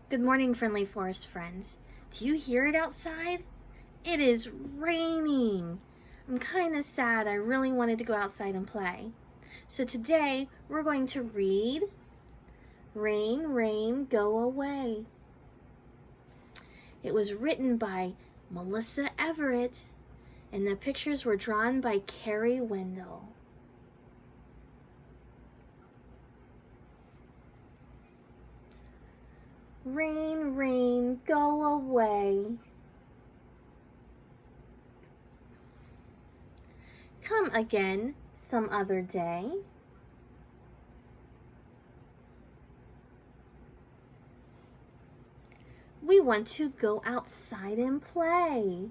Good morning, friendly forest friends. Do you hear it outside? It is raining. I'm kind of sad. I really wanted to go outside and play. So today we're going to read Rain, Rain, Go Away. It was written by Melissa Everett and the pictures were drawn by Carrie Wendell. Rain, rain, go away. Come again some other day. We want to go outside and play.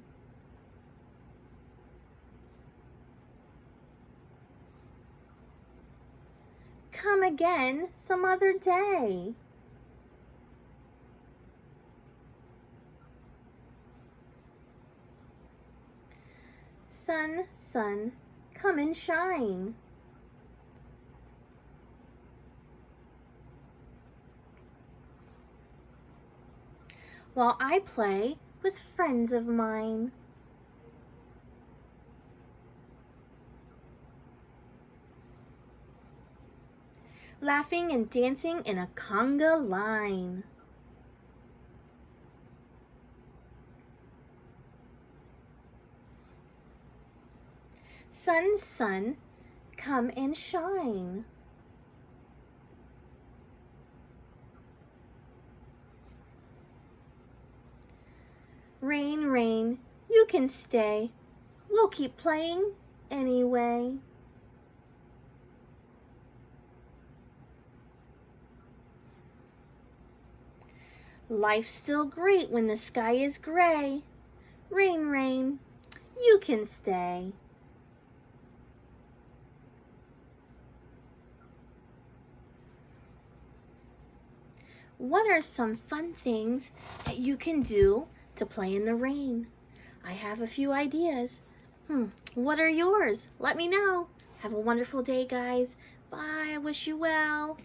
Come again some other day. Sun, sun, come and shine. While I play with friends of mine. Laughing and dancing in a conga line. Sun, sun, come and shine. Rain, rain, you can stay. We'll keep playing anyway. Life's still great when the sky is gray. Rain, rain, you can stay. What are some fun things that you can do to play in the rain? I have a few ideas. What are yours? Let me know. Have a wonderful day, guys. Bye. I wish you well.